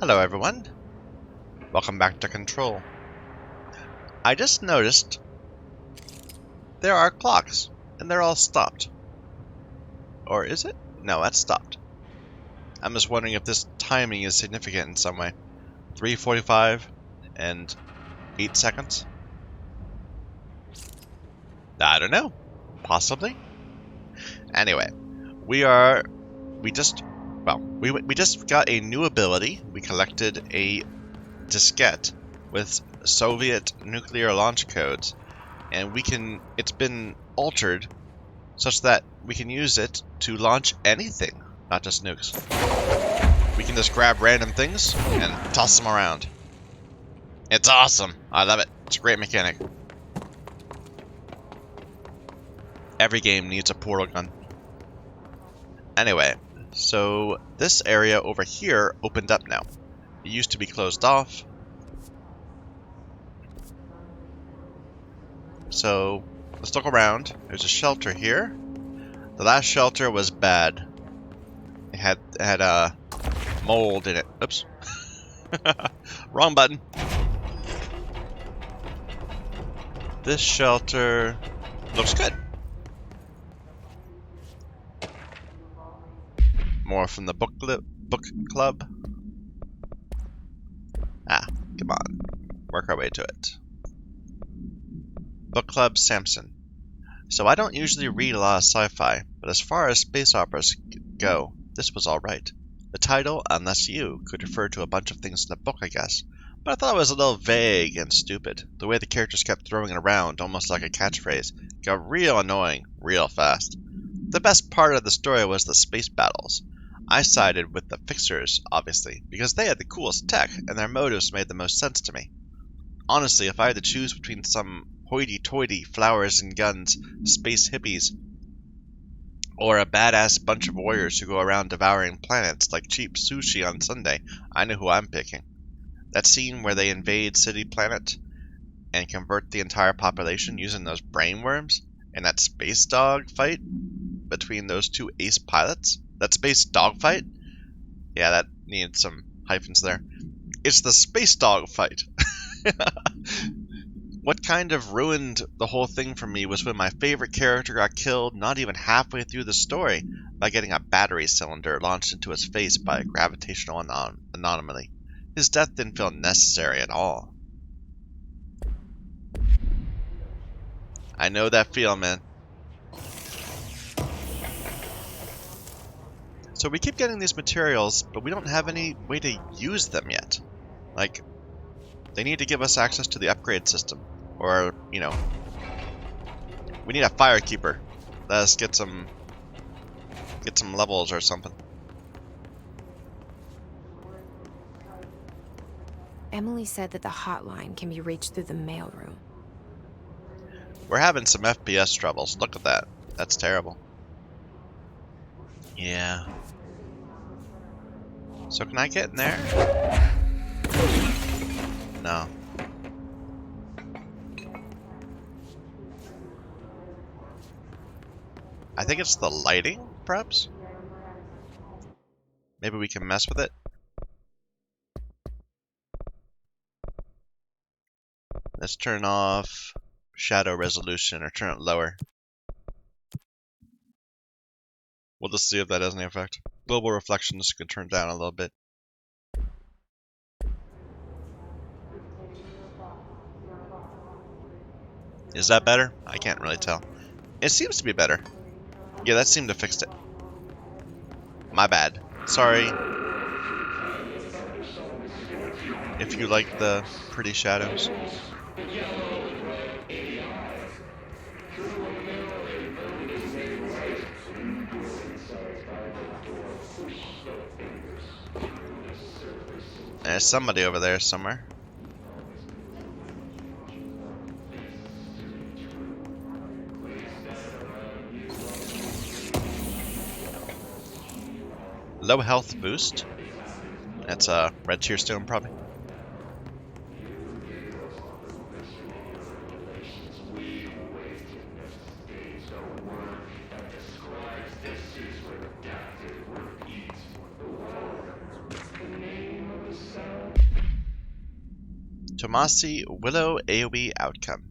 Hello everyone, welcome back to Control. I just noticed there are clocks, and they're all stopped. Or is it? No, that's stopped. I'm just wondering if this timing is significant in some way. 3:45 and 8 seconds? I don't know. Possibly. Anyway, we just got a new ability. We collected a diskette with Soviet nuclear launch codes, and it's been altered such that we can use it to launch anything, not just nukes. We can just grab random things and toss them around. It's awesome. I love it. It's a great mechanic. Every game needs a portal gun. Anyway, so this area over here opened up now. It used to be closed off. So let's look around. There's a shelter here. The last shelter was bad. It had mold in it. Oops. Wrong button. This shelter looks good. More from the book club. Ah, come on. Work our way to it. Book Club Samson. So I don't usually read a lot of sci-fi, but as far as space operas go, this was alright. The title, Unless You, could refer to a bunch of things in the book, I guess, but I thought it was a little vague and stupid. The way the characters kept throwing it around, almost like a catchphrase, got real annoying real fast. The best part of the story was the space battles. I sided with the Fixers, obviously, because they had the coolest tech, and their motives made the most sense to me. Honestly, if I had to choose between some hoity-toity flowers and guns, space hippies, or a badass bunch of warriors who go around devouring planets like cheap sushi on Sunday, I know who I'm picking. That scene where they invade City Planet and convert the entire population using those brainworms, and that space dog fight between those two ace pilots, that space dog fight? Yeah, that needed some hyphens there. It's the space dog fight. What kind of ruined the whole thing for me was when my favorite character got killed not even halfway through the story by getting a battery cylinder launched into his face by a gravitational anomaly. His death didn't feel necessary at all. I know that feel, man. So we keep getting these materials, but we don't have any way to use them yet. Like, they need to give us access to the upgrade system. Or, you know, we need a firekeeper. Let us get some levels or something. Emily said that the hotline can be reached through the mailroom. We're having some FPS troubles. Look at that. That's terrible. Yeah. So can I get in there? No. I think it's the lighting, perhaps? Maybe we can mess with it? Let's turn off shadow resolution or turn it lower. We'll just see if that has any effect. Global reflections can turn down a little bit. Is that better? I can't really tell. It seems to be better. Yeah, that seemed to fix it. My bad. Sorry. If you like the pretty shadows. There's somebody over there somewhere. Low health boost. That's a red tier stone probably. Tomassi Willow AoE outcome.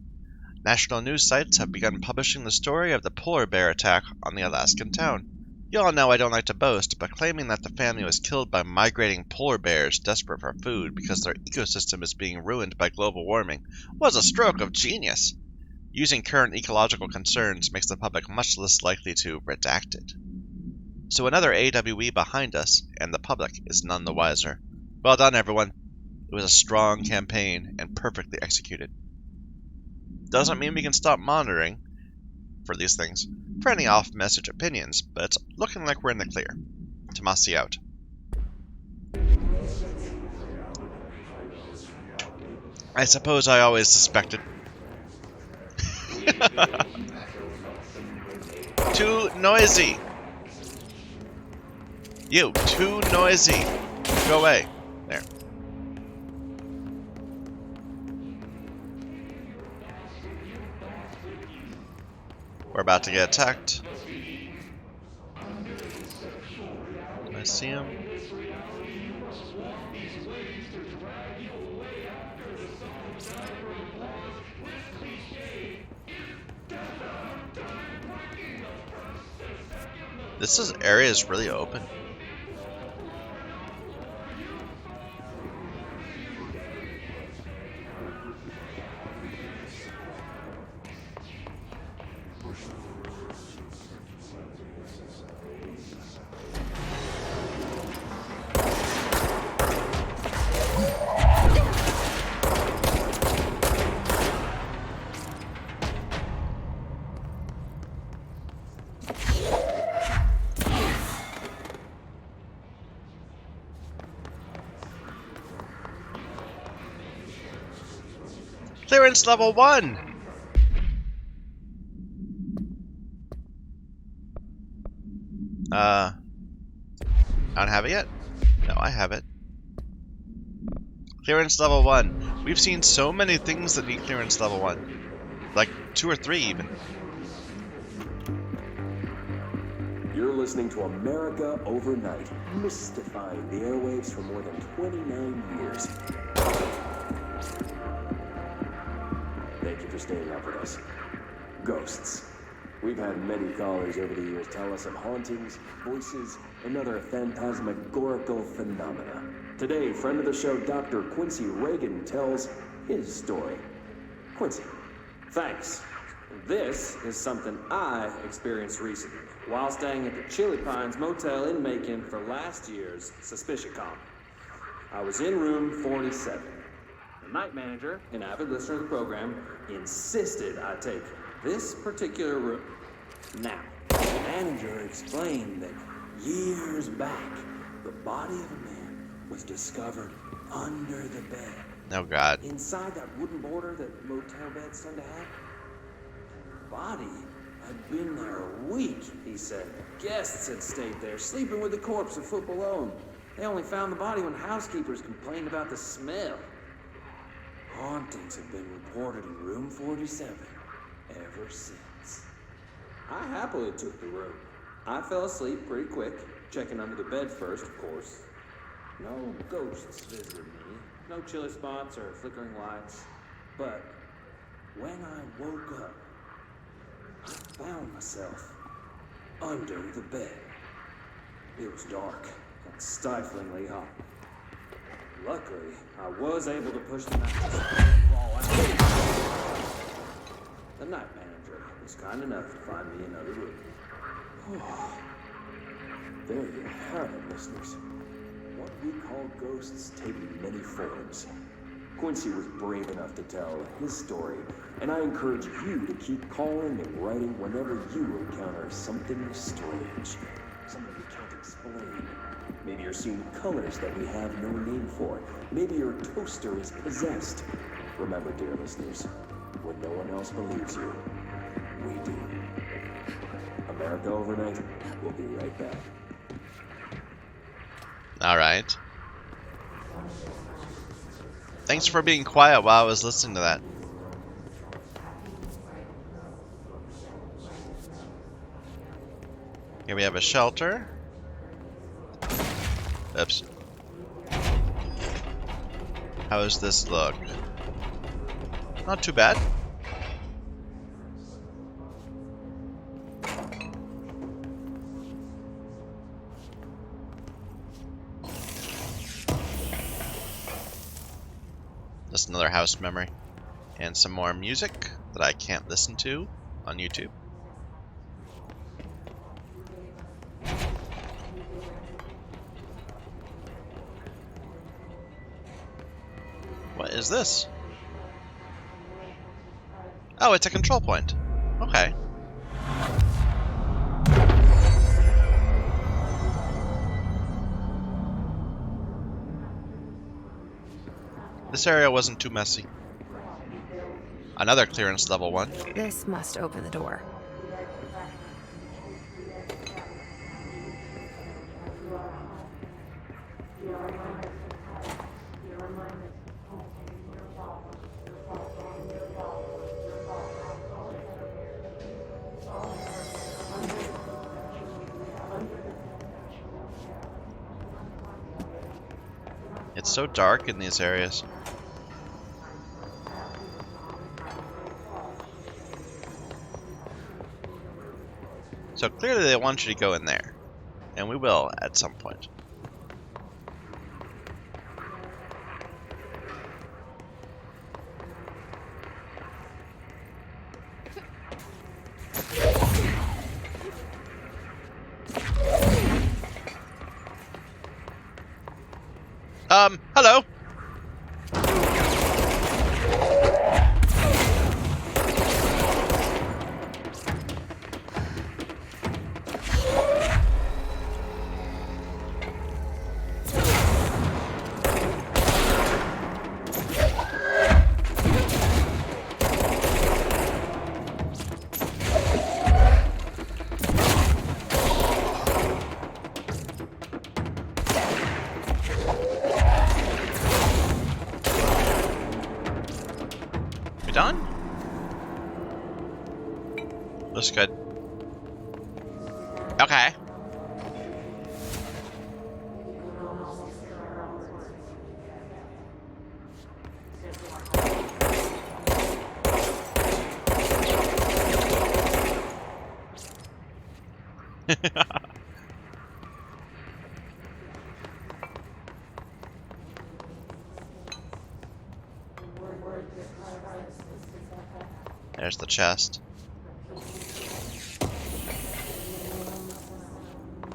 National news sites have begun publishing the story of the polar bear attack on the Alaskan town. You all know I don't like to boast, but claiming that the family was killed by migrating polar bears desperate for food because their ecosystem is being ruined by global warming was a stroke of genius. Using current ecological concerns makes the public much less likely to redact it. So another AWE behind us, and the public is none the wiser. Well done, everyone. It was a strong campaign and perfectly executed. Doesn't mean we can stop monitoring for these things for any off-message opinions, but it's looking like we're in the clear. Tomassi out. I suppose I always suspected. Too noisy! You, too noisy! Go away. There. We're about to get attacked. Can I see him? This area is really open. Clearance level 1! I don't have it yet? No, I have it. Clearance level 1. We've seen so many things that need clearance level 1. Like 2 or 3 even. You're listening to America Overnight, mystifying the airwaves for more than 29 years. Thank you for staying up with us. Ghosts. We've had many callers over the years tell us of hauntings, voices, and other phantasmagorical phenomena. Today, friend of the show, Dr. Quincy Reagan, tells his story. Quincy, thanks. This is something I experienced recently while staying at the Chili Pines Motel in Macon for last year's SuspiciaCon. I was in room 47. The night manager, an avid listener of the program, insisted I take this particular room. Now, the manager explained that years back, the body of a man was discovered under the bed. Oh, God. Inside that wooden border that motel beds tend to have. The body had been there a week, he said. Guests had stayed there, sleeping with the corpse a foot below them. They only found the body when housekeepers complained about the smell. Hauntings have been reported in room 47 ever since. I happily took the room. I fell asleep pretty quick, checking under the bed first, of course. No ghosts visited me, no chilly spots or flickering lights. But when I woke up, I found myself under the bed. It was dark and stiflingly hot. Luckily, I was able to push the mattress and crawl out. The night manager was kind enough to find me another room. There you have it, listeners. What we call ghosts take many forms. Quincy was brave enough to tell his story, and I encourage you to keep calling and writing whenever you encounter something strange, something you can't explain. Maybe you're seeing colors that we have no name for. Maybe your toaster is possessed. Remember, dear listeners, when no one else believes you, we do. America Overnight, we'll be right back. Alright. Thanks for being quiet while I was listening to that. Here we have a shelter. Oops. How does this look? Not too bad. Just another house memory. And some more music that I can't listen to on YouTube. What is this? Oh, it's a control point. Okay. This area wasn't too messy. Another clearance level 1. This must open the door. It's so dark in these areas. So clearly they want you to go in there. And we will at some point. Hello? Done? Looks good. Okay. There's the chest.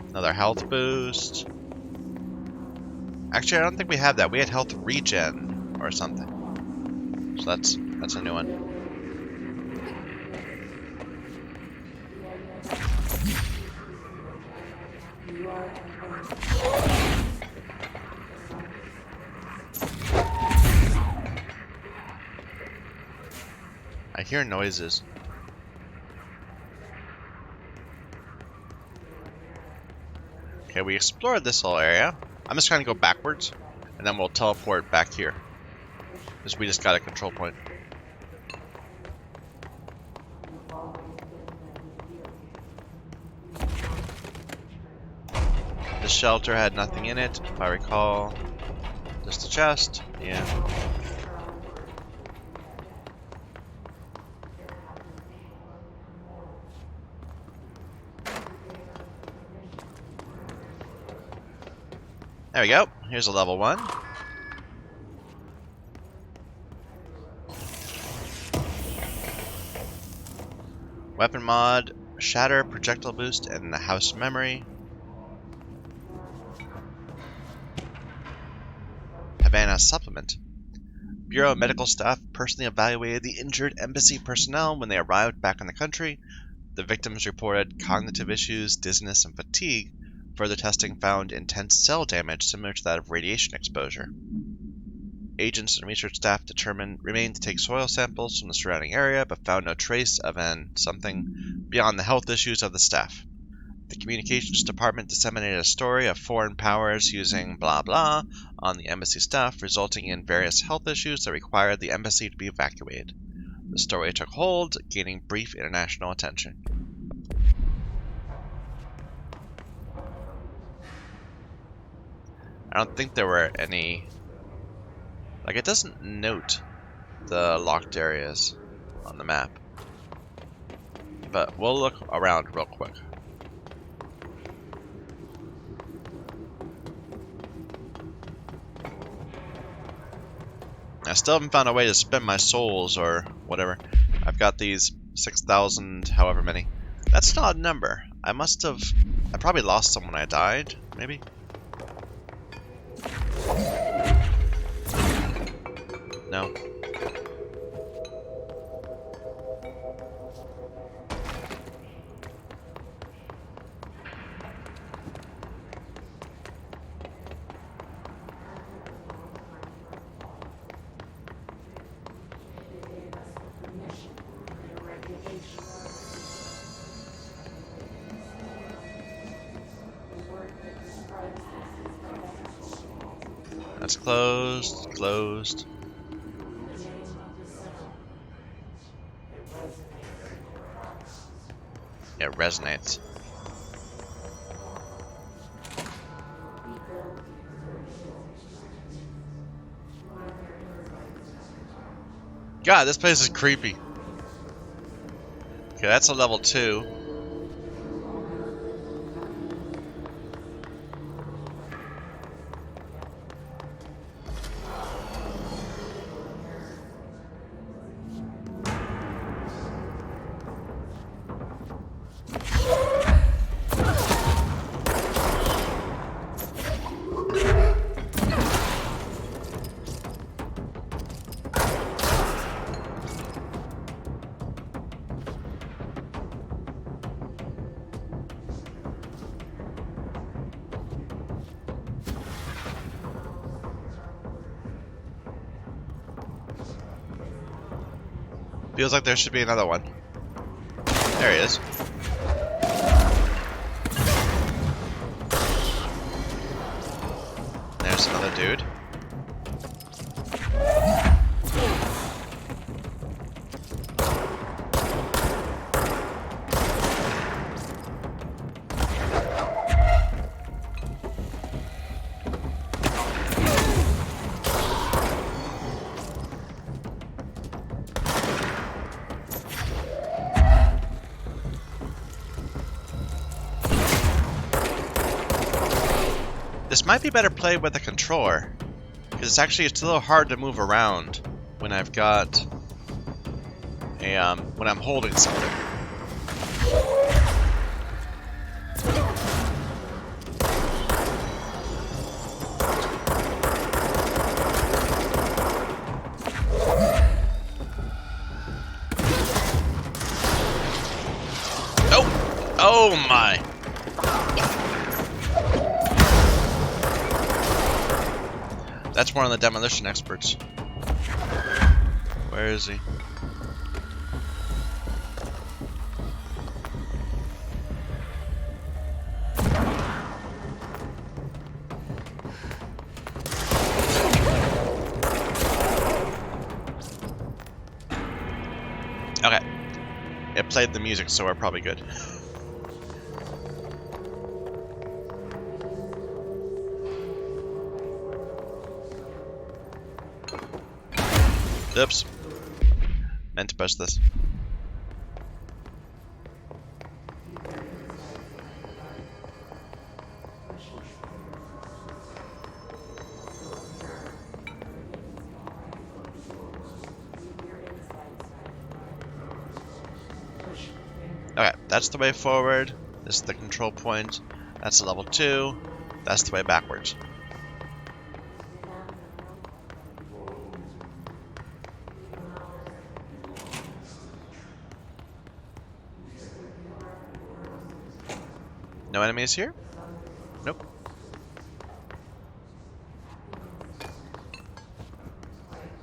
Another health boost. Actually, I don't think we have that. We had health regen or something. So that's a new one. I hear noises. Okay, we explored this whole area. I'm just gonna go backwards, and then we'll teleport back here. Because we just got a control point. This shelter had nothing in it, if I recall. Just a chest, yeah. There we go. Here's a level 1. Weapon mod, shatter, projectile boost, and the house memory. Havana supplement. Bureau of Medical staff personally evaluated the injured embassy personnel when they arrived back in the country. The victims reported cognitive issues, dizziness, and fatigue. Further testing found intense cell damage similar to that of radiation exposure. Agents and research staff remained to take soil samples from the surrounding area, but found no trace of something beyond the health issues of the staff. The communications department disseminated a story of foreign powers using blah blah on the embassy staff, resulting in various health issues that required the embassy to be evacuated. The story took hold, gaining brief international attention. I don't think there were any... Like, it doesn't note the locked areas on the map. But we'll look around real quick. I still haven't found a way to spend my souls or whatever. I've got these 6,000, however many. That's not a number. I probably lost some when I died, maybe? No. That's closed, closed. It resonates. God, this place is creepy. Okay, that's a level 2. Feels like there should be another one. There he is. There's another dude. This might be better played with a controller, because it's a little hard to move around when I've got a when I'm holding something. Oh! Oh my! That's one of the demolition experts. Where is he? Okay. It played the music, so we're probably good. Oops. Meant to push this. Okay, that's the way forward. This is the control point. That's the level 2. That's the way backwards. No enemies here? Nope.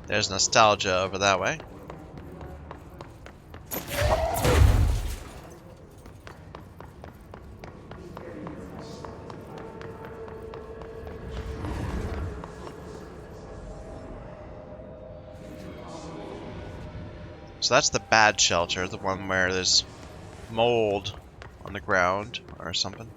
There's nostalgia over that way. So that's the bad shelter, the one where there's mold on the ground or something.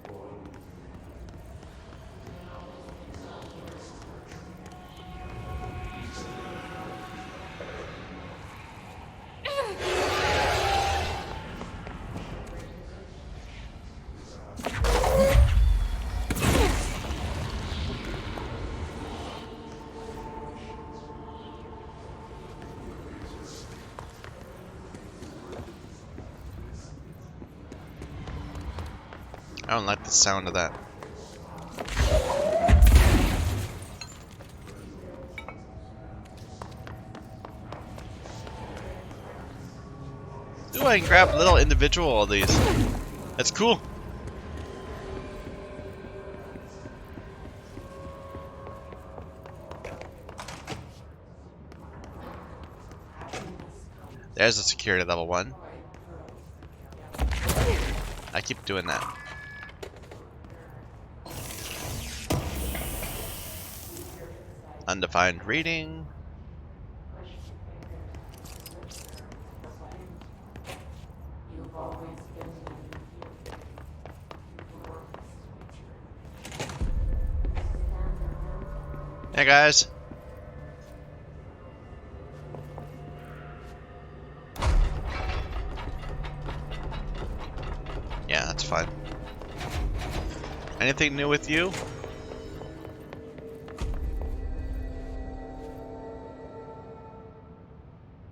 I don't like the sound of that. Ooh, I can grab little individual of these. That's cool. There's a security level 1. I keep doing that. Undefined reading. Hey guys. Yeah, that's fine. Anything new with you?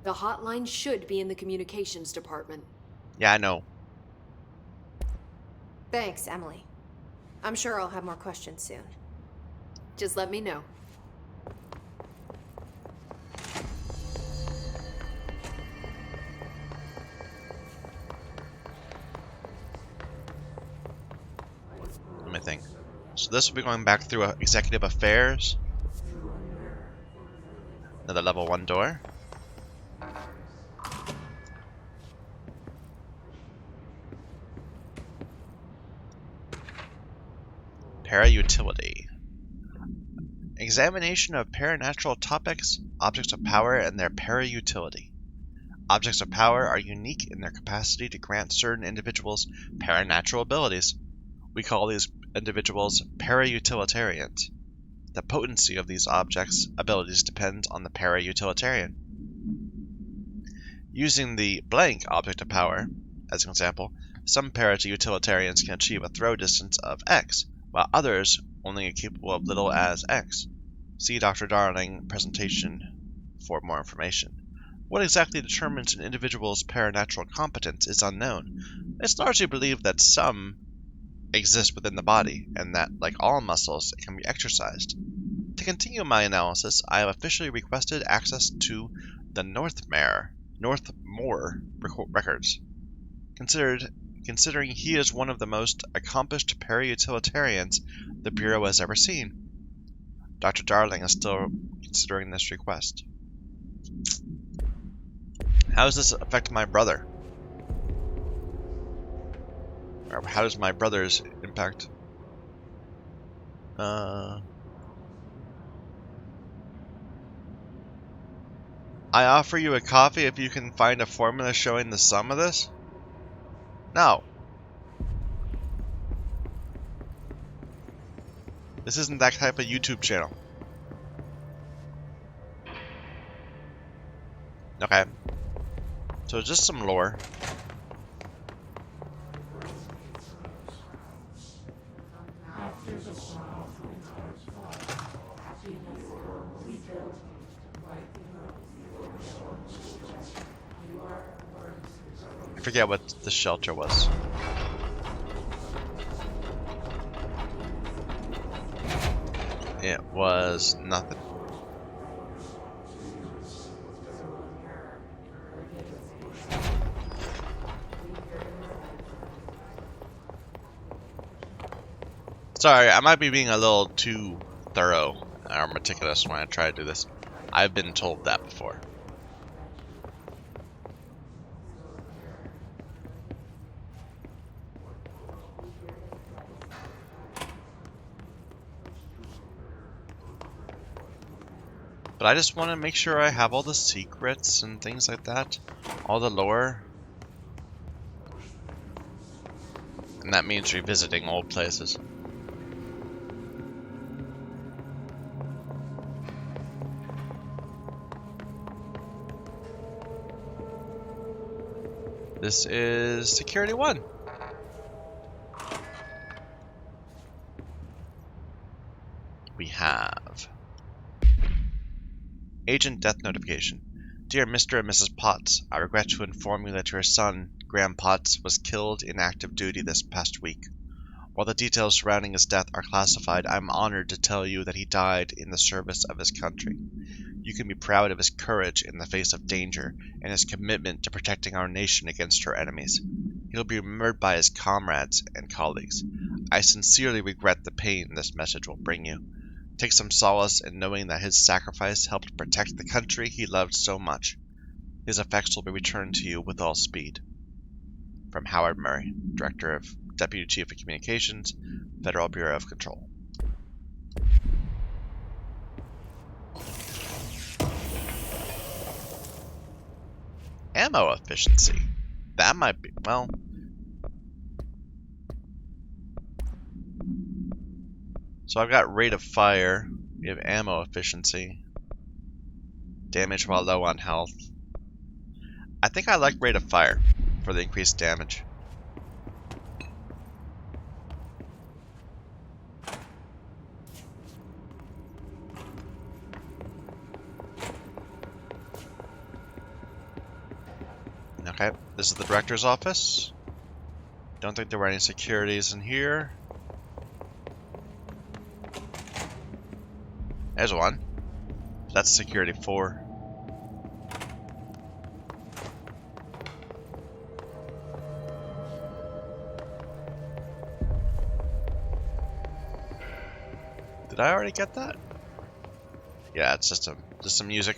The hotline should be in the communications department. Yeah, I know. Thanks, Emily. I'm sure I'll have more questions soon. Just let me know. Let me think. So this will be going back through executive affairs. Another level 1 door. Para-utility. Examination of paranatural topics, objects of power, and their para-utility. Objects of power are unique in their capacity to grant certain individuals paranatural abilities. We call these individuals para-utilitarians. The potency of these objects' abilities depends on the para-utilitarian. Using the blank object of power as an example, some para-utilitarians can achieve a throw distance of x, while others only are capable of little as x. See Dr. Darling presentation for more information. What exactly determines an individual's paranatural competence is unknown. It's largely believed that some exist within the body, and that, like all muscles, it can be exercised. To continue my analysis, I have officially requested access to the Northmore records. Considering he is one of the most accomplished para-utilitarians the Bureau has ever seen. Dr. Darling is still considering this request. How does this affect my brother? Or how does my brother's impact? I offer you a coffee if you can find a formula showing the sum of this? No. This isn't that type of YouTube channel. Okay. So just some lore. I forget what the shelter was. It was nothing. Sorry, I might be being a little too thorough or meticulous when I try to do this. I've been told that before. But I just want to make sure I have all the secrets and things like that. All the lore. And that means revisiting old places. This is Security 1. We have Agent Death Notification. Dear Mr. and Mrs. Potts, I regret to inform you that your son, Graham Potts, was killed in active duty this past week. While the details surrounding his death are classified, I'm honored to tell you that he died in the service of his country. You can be proud of his courage in the face of danger and his commitment to protecting our nation against her enemies. He'll be remembered by his comrades and colleagues. I sincerely regret the pain this message will bring you. Take some solace in knowing that his sacrifice helped protect the country he loved so much. His effects will be returned to you with all speed. From Howard Murray, Director of Deputy Chief of Communications, Federal Bureau of Control. Ammo efficiency. That might be, well... So I've got rate of fire, we have ammo efficiency, damage while low on health. I think I like rate of fire for the increased damage. Okay, this is the director's office. Don't think there were any securities in here. There's one. That's security 4. Did I already get that? Yeah, it's just some music.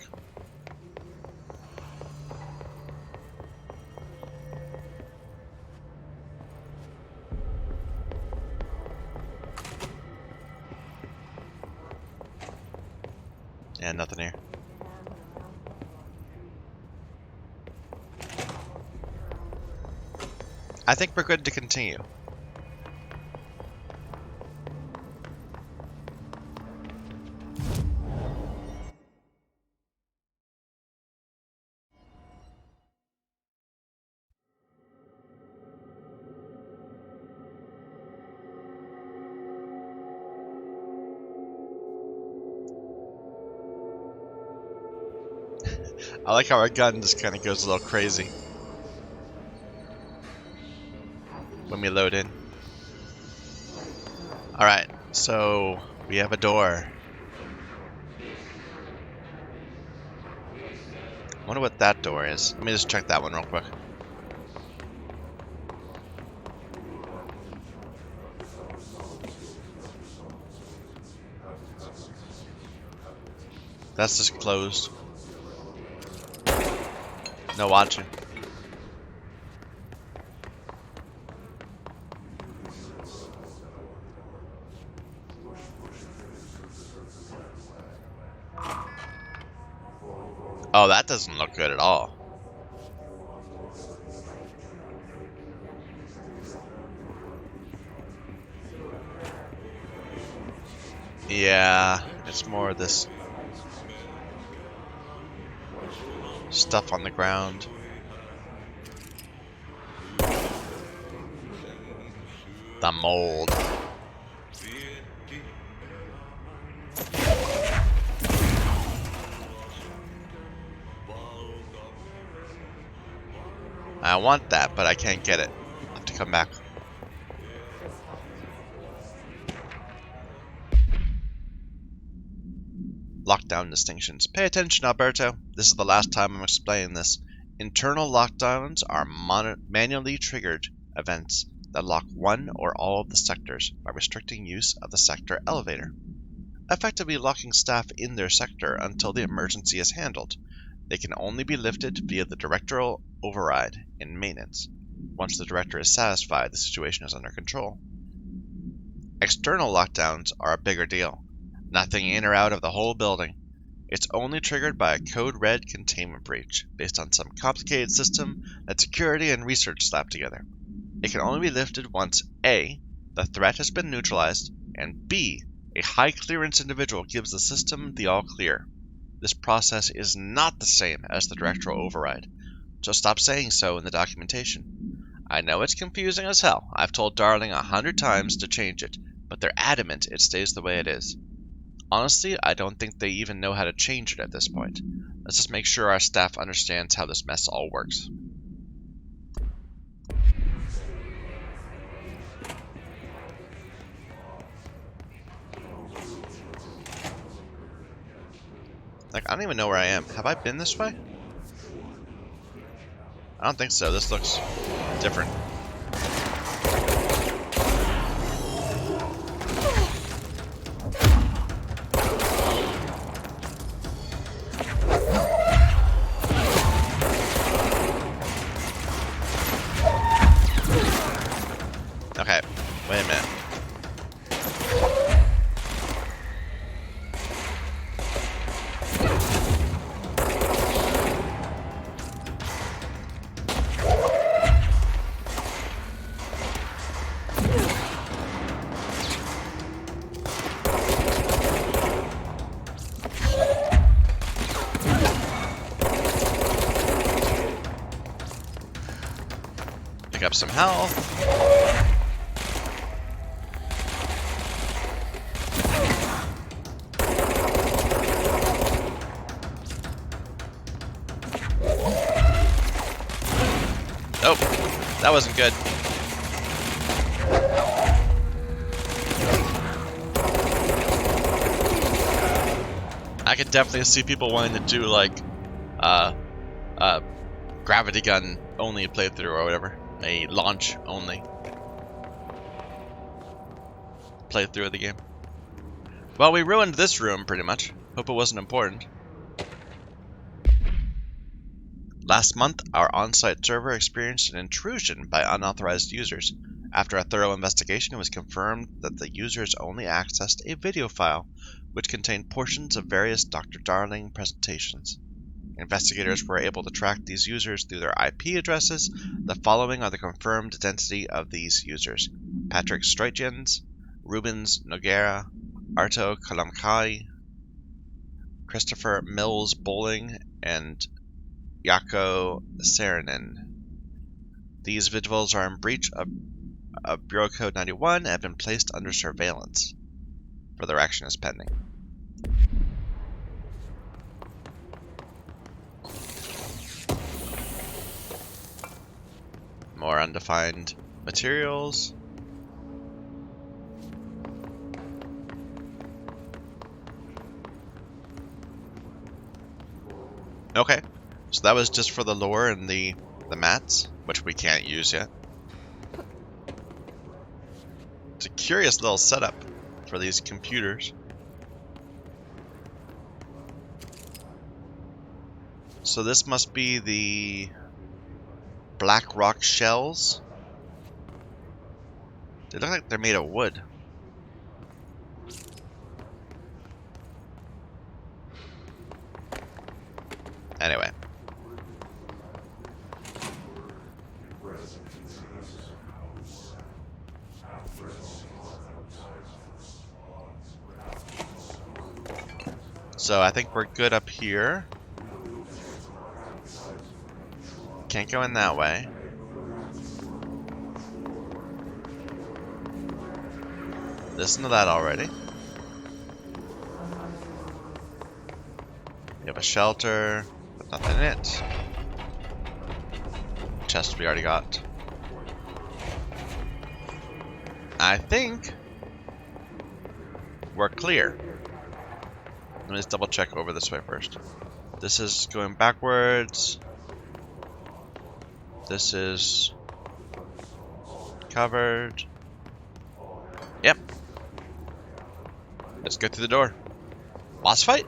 Yeah, nothing here. I think we're good to continue. I like how our gun just kind of goes a little crazy when we load in. Alright, so we have a door. I wonder what that door is. Let me just check that one real quick. That's just closed. No watching. Oh, that doesn't look good at all. Yeah, it's more of this stuff on the ground. The mold. I want that, but I can't get it. I'll have to come back. Lockdown distinctions. Pay attention, Alberto. This is the last time I'm explaining this. Internal lockdowns are manually triggered events that lock one or all of the sectors by restricting use of the sector elevator, effectively locking staff in their sector until the emergency is handled. They can only be lifted via the directorial override in maintenance. Once the director is satisfied the situation is under control. External lockdowns are a bigger deal. Nothing in or out of the whole building. It's only triggered by a code red containment breach based on some complicated system that security and research slapped together. It can only be lifted once A, the threat has been neutralized, and B, a high clearance individual gives the system the all clear. This process is not the same as the directorial override, so stop saying so in the documentation. I know it's confusing as hell. I've told Darling 100 times to change it, but they're adamant it stays the way it is. Honestly, I don't think they even know how to change it at this point. Let's just make sure our staff understands how this mess all works. Like, I don't even know where I am. Have I been this way? I don't think so. This looks different. Okay, wait a minute. Pick up some health. Oh, that wasn't good. I could definitely see people wanting to do like gravity gun only playthrough or whatever. A launch only playthrough of the game. Well, we ruined this room pretty much. Hope it wasn't important. Last month, our on-site server experienced an intrusion by unauthorized users. After a thorough investigation, it was confirmed that the users only accessed a video file, which contained portions of various Dr. Darling presentations. Investigators were able to track these users through their IP addresses. The following are the confirmed identity of these users: Patrick Stroitjens, Rubens Noguera, Arto Kalamkai, Christopher Mills Bowling, and Yako Saarinen. These individuals are in breach of Bureau Code 91 and have been placed under surveillance. Further action is pending. More undefined materials. Okay, so that was just for the lore and the mats, which we can't use yet. It's a curious little setup for these computers. So this must be the black rock shells. They look like they're made of wood. Anyway. So I think we're good up here. Can't go in that way. Listen to that already. We have a shelter, but nothing in it. Chest we already got. I think we're clear. Let me just double check over this way first. This is going backwards. This is covered. Yep. Let's go through the door. Boss fight?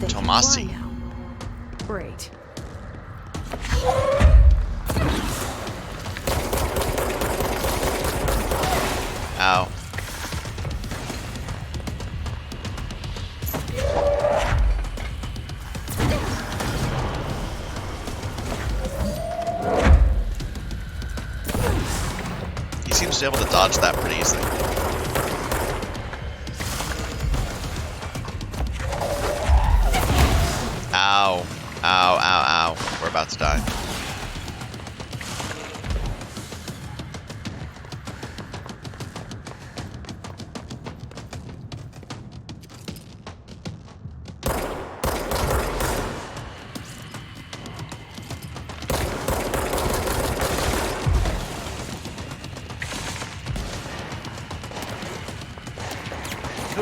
Tomassi. Great. Ow. He seems to be able to dodge that pretty easily. Ow. Ow, ow, ow. We're about to die.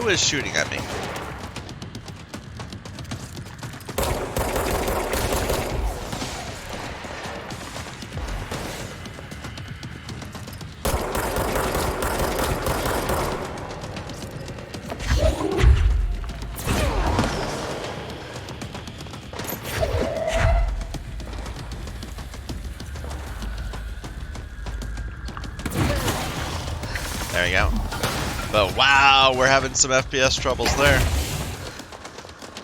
Who is shooting at me? There we go. But wow, we're having some FPS troubles there.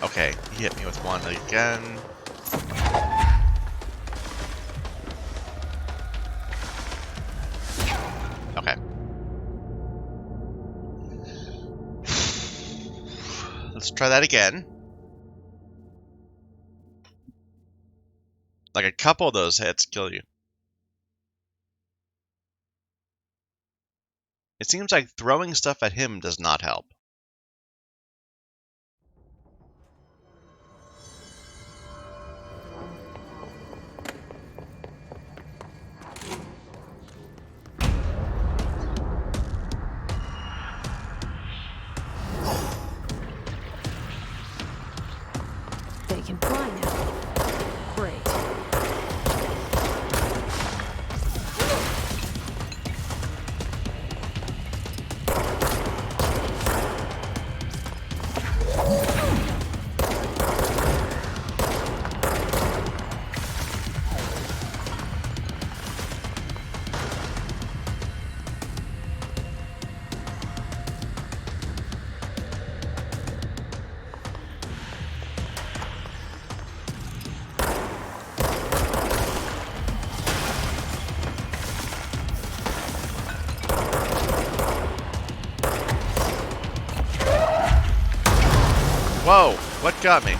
Okay, he hit me with one again. Okay. Let's try that again. Like a couple of those hits kill you. It seems like throwing stuff at him does not help. They can fly now. Great. Whoa, what got me?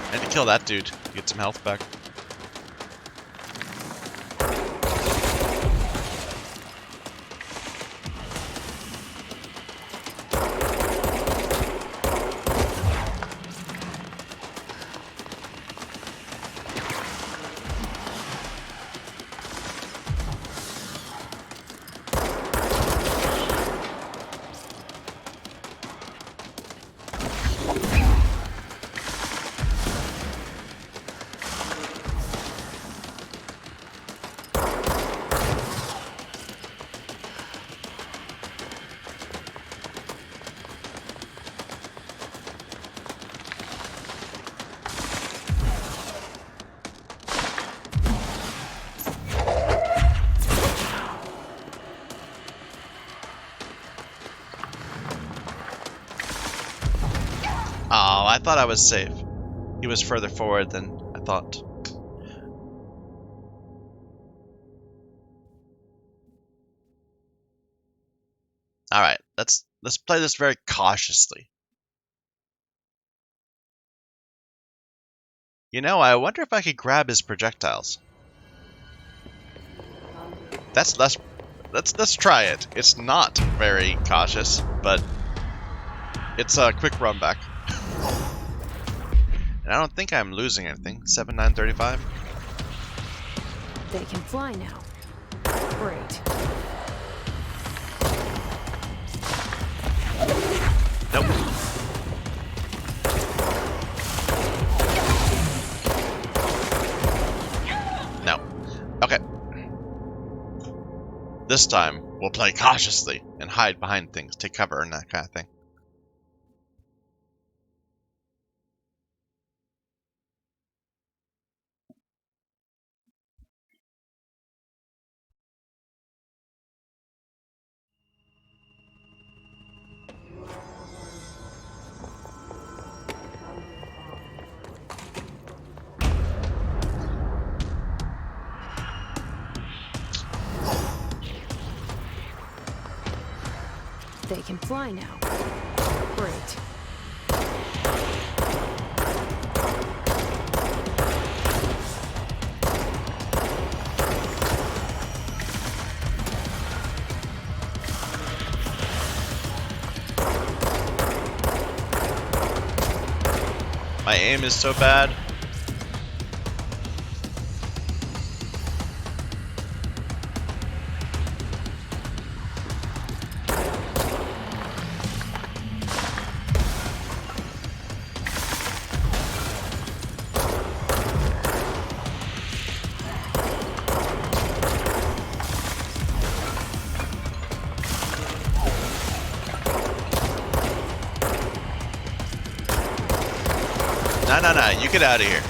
I need to kill that dude to get some health back. Oh, I thought I was safe. He was further forward than I thought. Alright, let's play this very cautiously. You know, I wonder if I could grab his projectiles. Let's try it. It's not very cautious, but it's a quick run back. And I don't think I'm losing anything. 7,935. They can fly now. Great. Nope. No. Okay. This time, we'll play cautiously and hide behind things, take cover and that kind of thing. They can fly now. Great. My aim is so bad. No, you get out of here.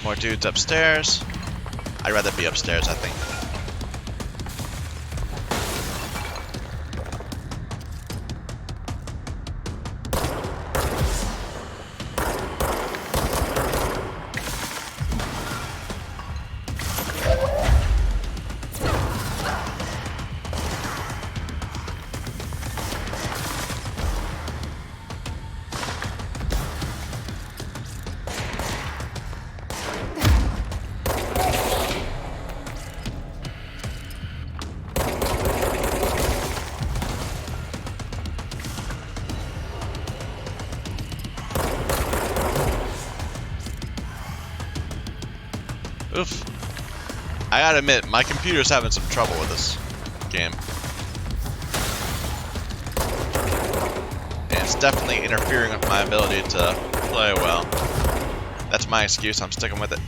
More dudes upstairs. I'd rather be upstairs, I think. Oof. I gotta admit, my computer's having some trouble with this game. And it's definitely interfering with my ability to play well. That's my excuse, I'm sticking with it.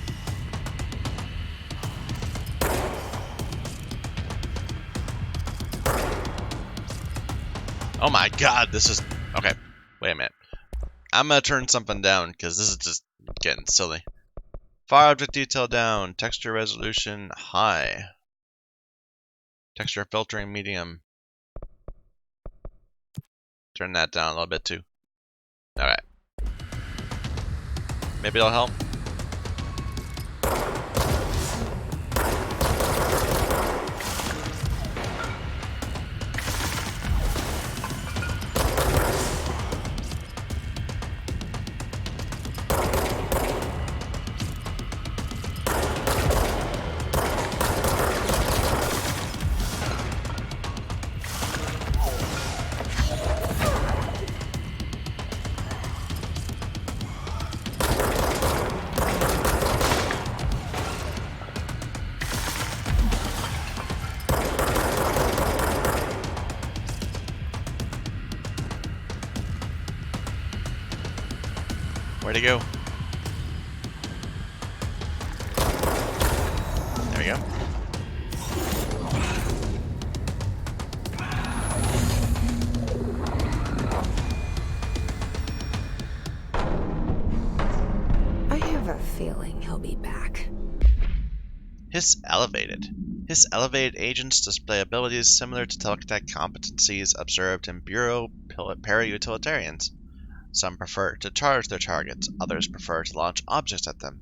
Oh my god, this is... Okay, wait a minute. I'm gonna turn something down, because this is just getting silly. Fire object detail down, texture resolution high, texture filtering medium. Turn that down a little bit too. Alright. Maybe it'll help. Where'd he go? There we go. I have a feeling he'll be back. Hiss elevated. Hiss elevated agents display abilities similar to telekinetic competencies observed in Bureau para-utilitarians. Some prefer to charge their targets, others prefer to launch objects at them.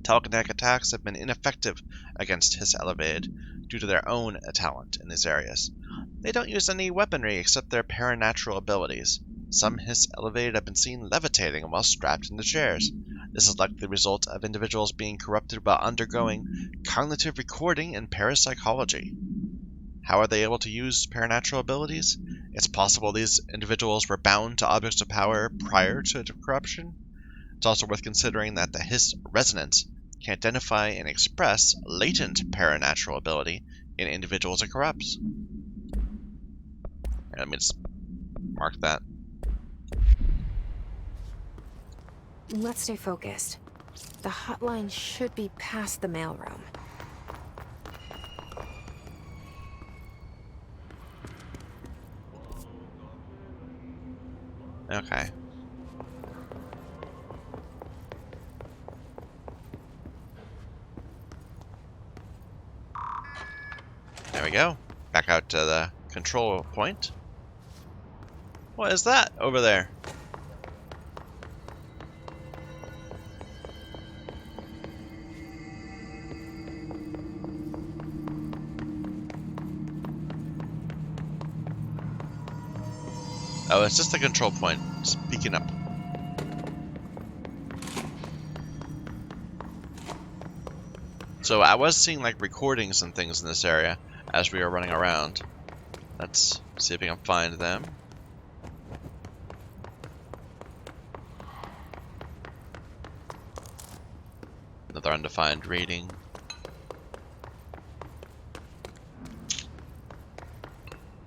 Telekinetic attacks have been ineffective against Hiss elevated due to their own talent in these areas. They don't use any weaponry except their paranatural abilities. Some Hiss elevated have been seen levitating while strapped into chairs. This is likely the result of individuals being corrupted while undergoing cognitive recording and parapsychology. How are they able to use paranatural abilities? It's possible these individuals were bound to objects of power prior to corruption. It's also worth considering that the Hiss resonance can identify and express latent paranatural ability in individuals it corrupts. Let me just mark that. Let's stay focused. The hotline should be past the mailroom. Okay. There we go. Back out to the Control point? What is that over there? Oh, it's just a control point. Speaking up. So I was seeing like recordings and things in this area as we were running around. Let's see if we can find them. Another undefined reading.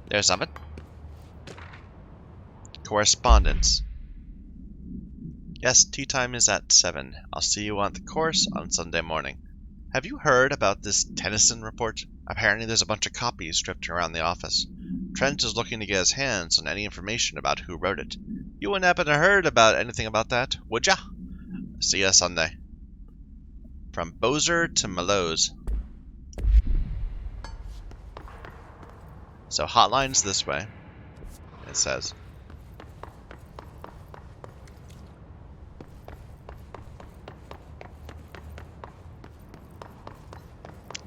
There's something. Correspondence. Yes, tea time is at 7. I'll see you on the course on Sunday morning. Have you heard about this Tennyson report? Apparently there's a bunch of copies drifting around the office. Trent is looking to get his hands on any information about who wrote it. You wouldn't happen to heard about anything about that, would ya? See ya Sunday. From Bozer to Mallows. So hotline's this way, it says.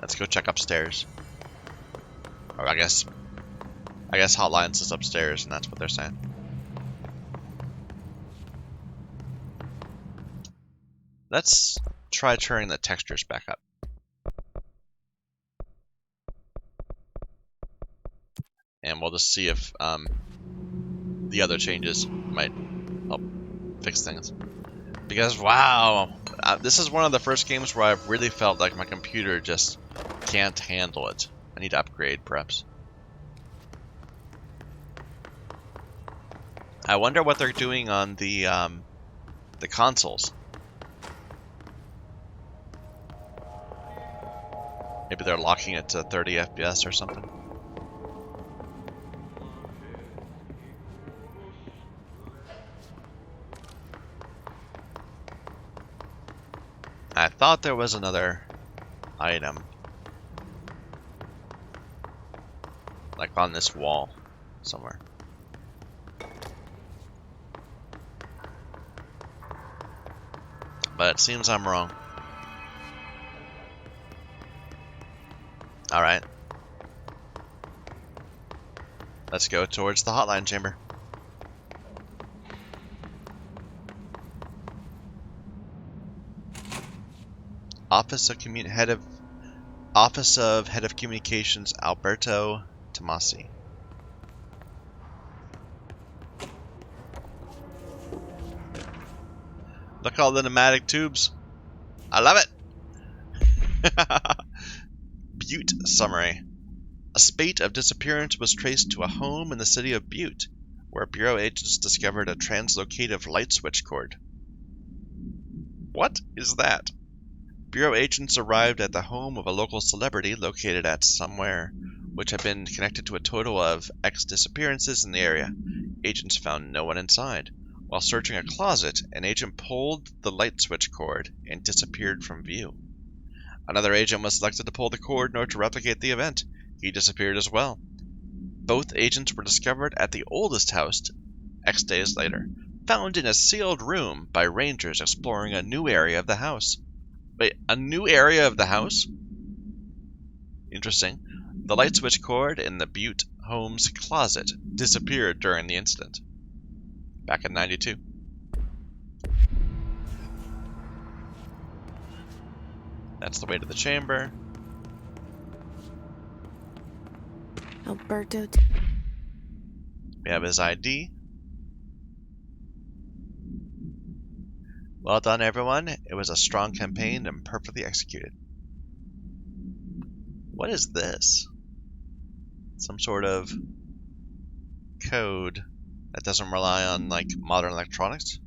Let's go check upstairs. Or I guess hotlines is upstairs, and that's what they're saying. Let's try turning the textures back up. And we'll just see if the other changes might help fix things. Because, wow, this is one of the first games where I've really felt like my computer just can't handle it. I need to upgrade, perhaps. I wonder what they're doing on the consoles. Maybe they're locking it to 30 FPS or something. I thought there was another item. Like on this wall somewhere. But it seems I'm wrong. Alright. Let's go towards the hotline chamber. Office of Head of Communications Alberto Tomassi. Look at all the pneumatic tubes. I love it. Butte summary. A spate of disappearance was traced to a home in the city of Butte, where Bureau agents discovered a translocative light switch cord. What is that? Bureau agents arrived at the home of a local celebrity located at somewhere, which had been connected to a total of X disappearances in the area. Agents found no one inside. While searching a closet, an agent pulled the light switch cord and disappeared from view. Another agent was selected to pull the cord in order to replicate the event. He disappeared as well. Both agents were discovered at the oldest house X days later, found in a sealed room by rangers exploring a new area of the house. Wait, a new area of the house? Interesting. The light switch cord in the Butte home's closet disappeared during the incident. Back in '92. That's the way to the chamber. Alberto. We have his ID. Well done, everyone. It was a strong campaign and perfectly executed. What is this? Some sort of code that doesn't rely on, like, modern electronics?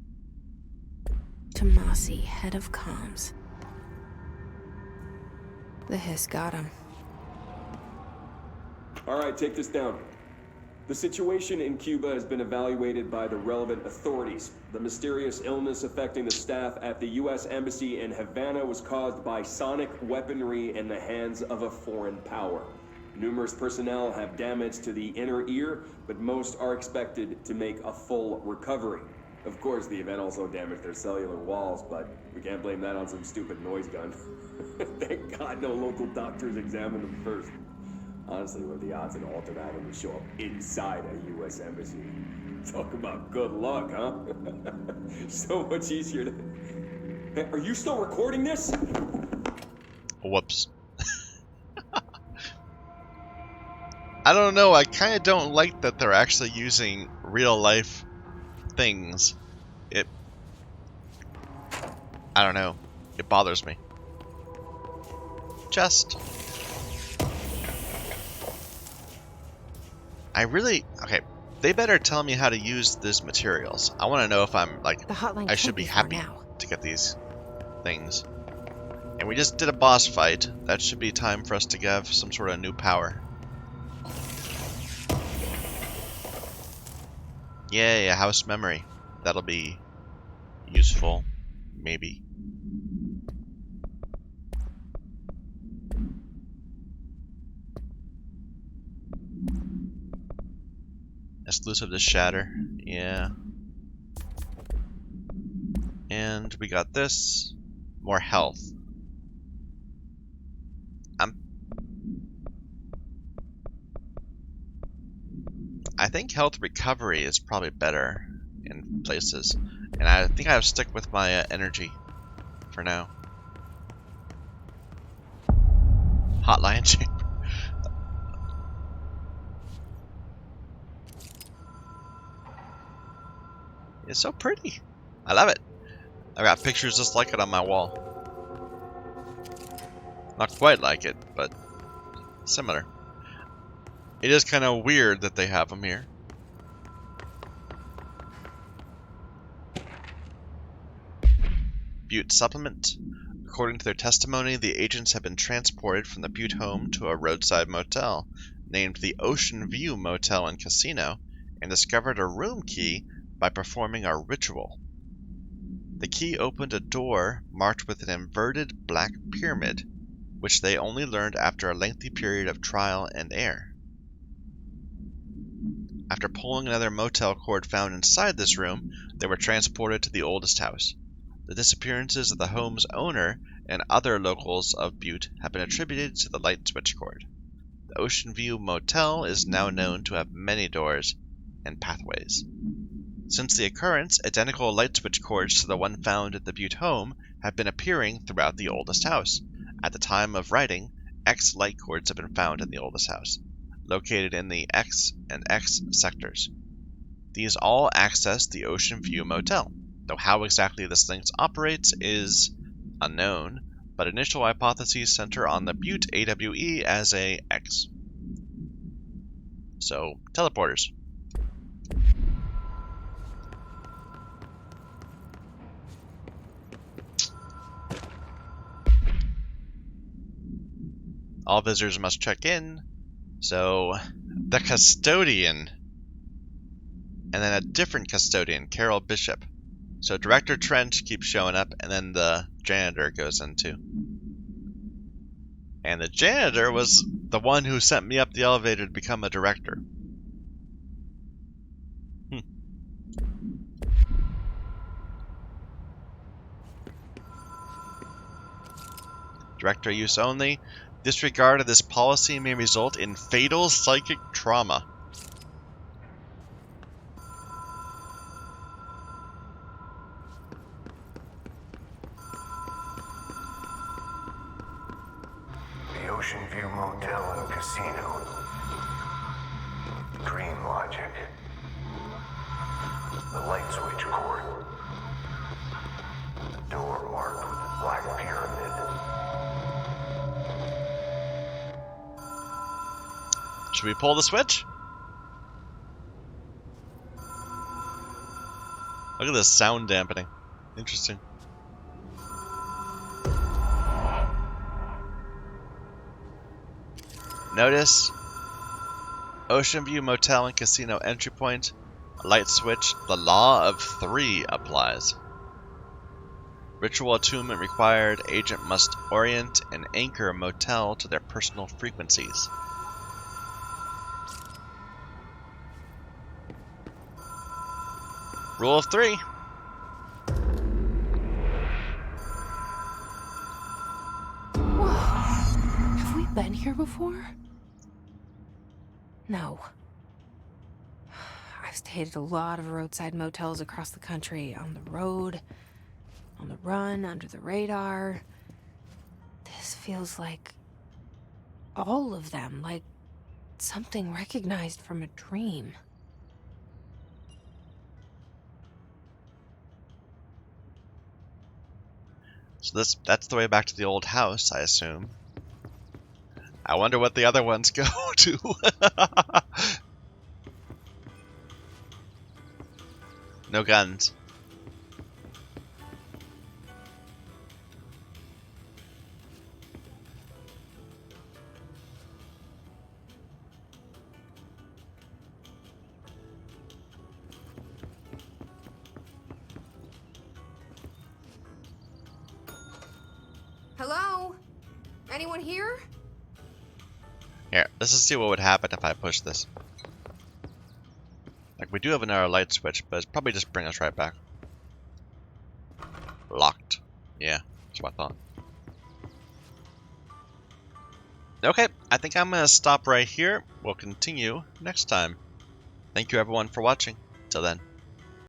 Tomassi, head of comms. The hiss got him. All right, take this down. The situation in Cuba has been evaluated by the relevant authorities. The mysterious illness affecting the staff at the U.S. Embassy in Havana was caused by sonic weaponry in the hands of a foreign power. Numerous personnel have damage to the inner ear, but most are expected to make a full recovery. Of course, the event also damaged their cellular walls, but we can't blame that on some stupid noise gun. Thank God no local doctors examined them first. Honestly, what are the odds an altered item would show up inside a U.S. embassy? Talk about good luck, huh? So much easier to... Hey, are you still recording this? Whoops. I don't know, I kind of don't like that they're actually using real life things. I don't know. It bothers me. Chest. Okay, they better tell me how to use these materials. I want to know if I'm, like, The hotline I should can't be be far happy now. to get these things. And we just did a boss fight. That should be time for us to give some sort of new power. Yay, a house memory. That'll be useful. Maybe. Exclusive to Shatter. Yeah. And we got this. More health. I think health recovery is probably better in places. And I think I'll stick with my energy for now. Hotline chamber. It's so pretty. I love it. I got pictures just like it on my wall. Not quite like it, but similar. It is kind of weird that they have them here. Butte supplement. According to their testimony, the agents have been transported from the Butte home to a roadside motel named the Ocean View Motel and Casino and discovered a room key by performing a ritual. The key opened a door marked with an inverted black pyramid, which they only learned after a lengthy period of trial and error. After pulling another motel cord found inside this room, they were transported to the oldest house. The disappearances of the home's owner and other locals of Butte have been attributed to the light switch cord. The Ocean View Motel is now known to have many doors and pathways. Since the occurrence, identical light switch cords to the one found at the Butte home have been appearing throughout the oldest house. At the time of writing, X light cords have been found in the oldest house, located in the X and X sectors. These all access the Ocean View Motel, though how exactly this link operates is unknown, but initial hypotheses center on the Butte AWE as a X. So, teleporters. All visitors must check in. So, the custodian. And then a different custodian, Carol Bishop. So Director Trench keeps showing up, and then the janitor goes in too. And the janitor was the one who sent me up the elevator to become a director. Director use only. Disregard of this policy may result in fatal psychic trauma. The Ocean View Motel and Casino. Dream logic. The light switch cord. The door marked with the black pyramid. Should we pull the switch? Look at this sound dampening. Interesting. Notice Ocean View Motel and Casino entry point, light switch, the law of 3 applies. Ritual attunement required, agent must orient and anchor a motel to their personal frequencies. Rule of 3. Whoa. Have we been here before? No. I've stayed at a lot of roadside motels across the country, on the road, on the run, under the radar. This feels like all of them, like something recognized from a dream. So that's the way back to the old house, I assume. I wonder what the other ones go to. No guns. Hello? Anyone here? Here, let's just see what would happen if I push this. Like, we do have another light switch, but it's probably just bring us right back. Locked. Yeah, that's what I thought. Okay, I think I'm gonna stop right here. We'll continue next time. Thank you everyone for watching. Till then.